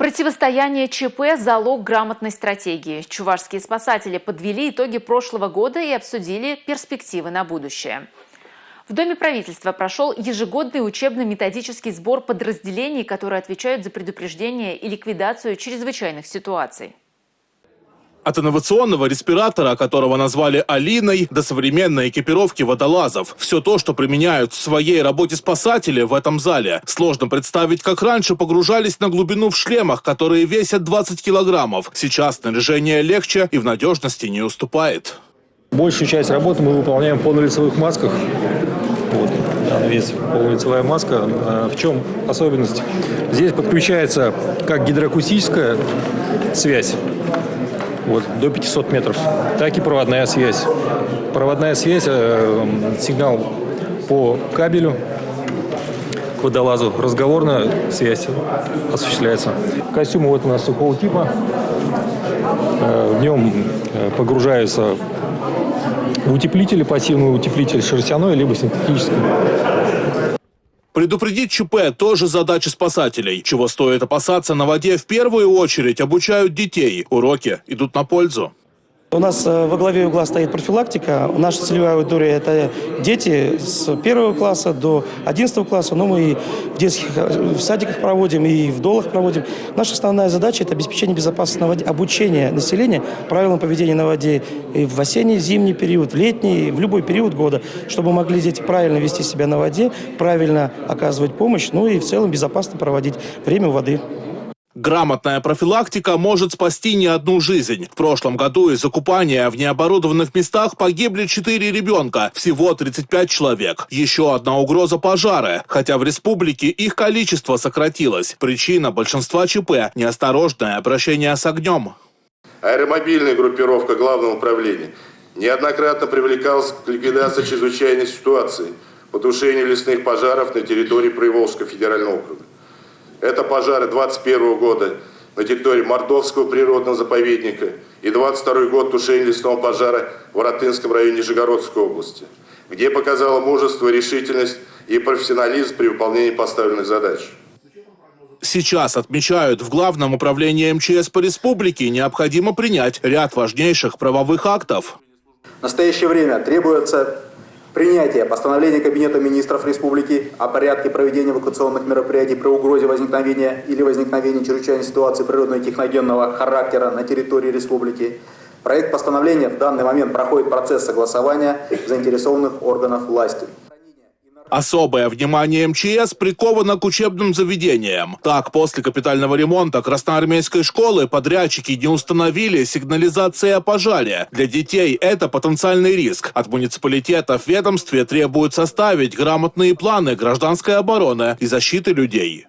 Противостояние ЧП – залог грамотной стратегии. Чувашские спасатели подвели итоги прошлого года и обсудили перспективы на будущее. В Доме правительства прошел ежегодный учебно-методический сбор подразделений, которые отвечают за предупреждение и ликвидацию чрезвычайных ситуаций. От инновационного респиратора, которого назвали Алиной, до современной экипировки водолазов. Все то, что применяют в своей работе спасатели в этом зале. Сложно представить, как раньше погружались на глубину в шлемах, которые весят 20 килограммов. Сейчас снаряжение легче и в надежности не уступает. Большую часть работы мы выполняем в полнолицевых масках. Вот, весь полулицевая маска. В чем особенность? Здесь подключается как гидроакустическая связь, вот, до 500 метров, так и проводная связь. Проводная связь, сигнал по кабелю к водолазу, разговорная связь осуществляется. Костюм вот у нас сухого типа. В нем погружаются утеплители, пассивный утеплитель шерстяной, либо синтетический. Предупредить ЧП – тоже задача спасателей. Чего стоит опасаться на воде, в первую очередь обучают детей. Уроки идут на пользу. У нас во главе угла стоит профилактика. Наша целевая аудитория – это дети с 1 класса до 11 класса. Но мы и в садиках проводим, и в долах проводим. Наша основная задача – это обеспечение безопасности на воде, обучение населения правилам поведения на воде и в осенний, зимний период, в летний, в любой период года, чтобы могли дети правильно вести себя на воде, правильно оказывать помощь, ну и в целом безопасно проводить время у воды. Грамотная профилактика может спасти не одну жизнь. В прошлом году из-за купания в необорудованных местах погибли 4 ребенка, всего 35 человек. Еще одна угроза – пожары, хотя в республике их количество сократилось. Причина большинства ЧП – неосторожное обращение с огнем. Аэромобильная группировка Главного управления неоднократно привлекалась к ликвидации чрезвычайной ситуации по тушению лесных пожаров на территории Приволжского федерального округа. Это пожары 2021 года на территории Мордовского природного заповедника и 2022 год тушения лесного пожара в Воротынском районе Нижегородской области, где показало мужество, решительность и профессионализм при выполнении поставленных задач. Сейчас, отмечают, в Главном управлении МЧС по республике необходимо принять ряд важнейших правовых актов. В настоящее время требуется принятие постановления Кабинета министров Республики о порядке проведения эвакуационных мероприятий при угрозе возникновения или возникновения чрезвычайной ситуации природного и техногенного характера на территории Республики. Проект постановления в данный момент проходит процесс согласования заинтересованных органов власти. Особое внимание МЧС приковано к учебным заведениям. Так, после капитального ремонта красноармейской школы подрядчики не установили сигнализации о пожаре. Для детей это потенциальный риск. От муниципалитетов в ведомстве требуют составить грамотные планы гражданской обороны и защиты людей.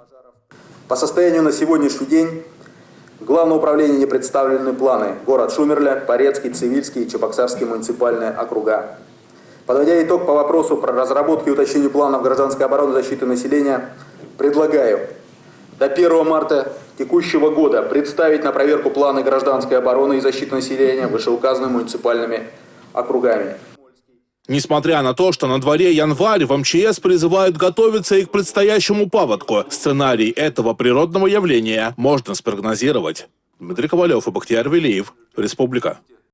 По состоянию на сегодняшний день в Главном управлении не представлены планы город Шумерля, Порецкий, Цивильский и Чебоксарский муниципальные округа. Подводя итог по вопросу про разработку и уточнение планов гражданской обороны и защиты населения, предлагаю до 1 марта текущего года представить на проверку планы гражданской обороны и защиты населения вышеуказанными муниципальными округами. Несмотря на то, что на дворе январь, в МЧС призывают готовиться и к предстоящему паводку. Сценарий этого природного явления можно спрогнозировать. Дмитрий Ковалев и Бахтияр Велиев. Республика.